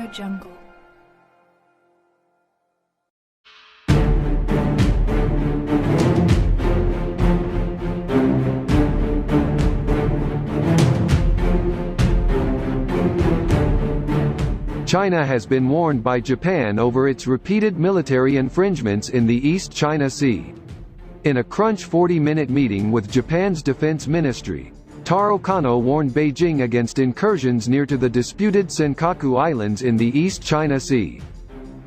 Audio Jungle. China has been warned by Japan over its repeated military infringements in the East China Sea. In a crunch 40-minute meeting with Japan's defense ministry, Taro Kono warned Beijing against incursions near to the disputed Senkaku Islands in the East China Sea.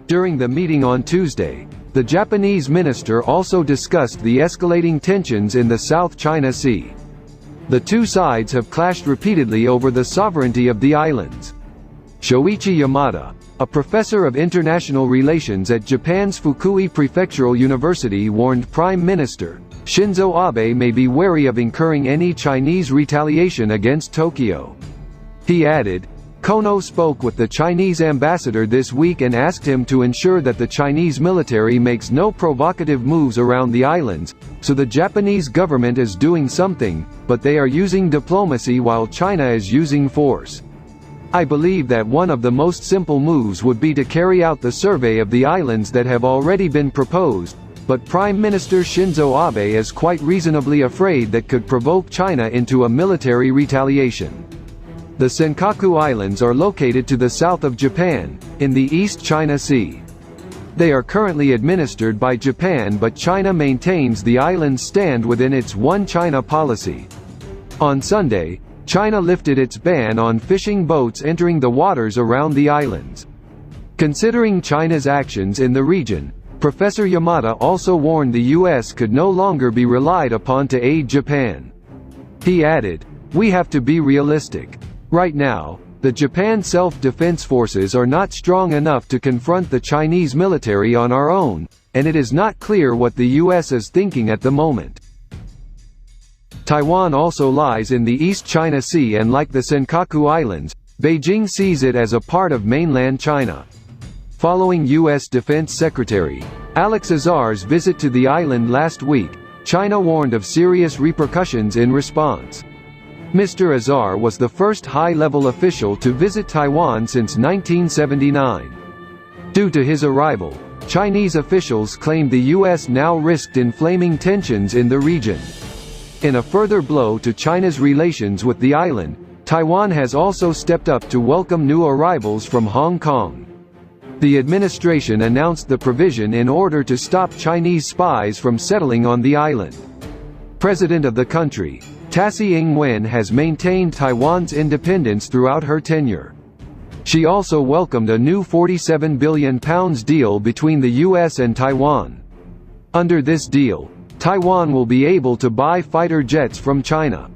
During the meeting on Tuesday, the Japanese minister also discussed the escalating tensions in the South China Sea. The two sides have clashed repeatedly over the sovereignty of the islands. Shoichi Yamada, a professor of international relations at Japan's Fukui Prefectural University, warned Prime Minister Shinzo Abe may be wary of incurring any Chinese retaliation against Tokyo. He added, "Kono spoke with the Chinese ambassador this week and asked him to ensure that the Chinese military makes no provocative moves around the islands, so the Japanese government is doing something, but they are using diplomacy while China is using force. I believe that one of the most simple moves would be to carry out the survey of the islands that have already been proposed, but Prime Minister Shinzo Abe is quite reasonably afraid that could provoke China into a military retaliation." The Senkaku Islands are located to the south of Japan, in the East China Sea. They are currently administered by Japan, but China maintains the islands stand within its One China policy. On Sunday, China lifted its ban on fishing boats entering the waters around the islands. Considering China's actions in the region, Professor Yamada also warned the U.S. could no longer be relied upon to aid Japan. He added, "We have to be realistic. Right now, the Japan self-defense forces are not strong enough to confront the Chinese military on our own, and it is not clear what the U.S. is thinking at the moment." Taiwan also lies in the East China Sea, and like the Senkaku Islands, Beijing sees it as a part of mainland China. Following U.S. Defense Secretary Alex Azar's visit to the island last week, China warned of serious repercussions in response. Mr. Azar was the first high-level official to visit Taiwan since 1979. Due to his arrival, Chinese officials claimed the U.S. now risked inflaming tensions in the region. In a further blow to China's relations with the island, Taiwan has also stepped up to welcome new arrivals from Hong Kong. The administration announced the provision in order to stop Chinese spies from settling on the island. President of the country, Tsai Ing-wen, has maintained Taiwan's independence throughout her tenure. She also welcomed a new £47 billion deal between the US and Taiwan. Under this deal, Taiwan will be able to buy fighter jets from China.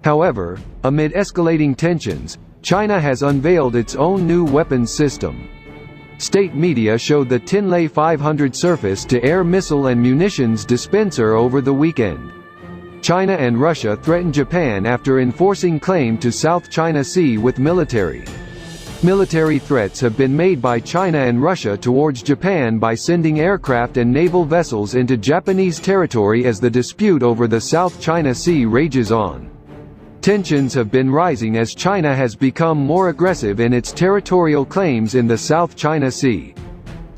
However, amid escalating tensions, China has unveiled its own new weapons system. State media showed the Tinlay 500 surface-to-air missile and munitions dispenser over the weekend. China and Russia threatened Japan after enforcing claim to South China Sea with military. Military threats have been made by China and Russia towards Japan by sending aircraft and naval vessels into Japanese territory as the dispute over the South China Sea rages on. Tensions have been rising as China has become more aggressive in its territorial claims in the South China Sea.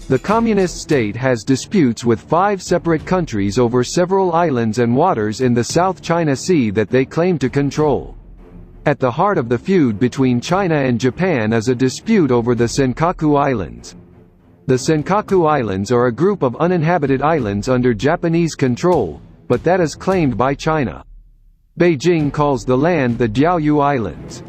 The communist state has disputes with 5 separate countries over several islands and waters in the South China Sea that they claim to control. At the heart of the feud between China and Japan is a dispute over the Senkaku Islands. The Senkaku Islands are a group of uninhabited islands under Japanese control, but that is claimed by China. Beijing calls the land the Diaoyu Islands.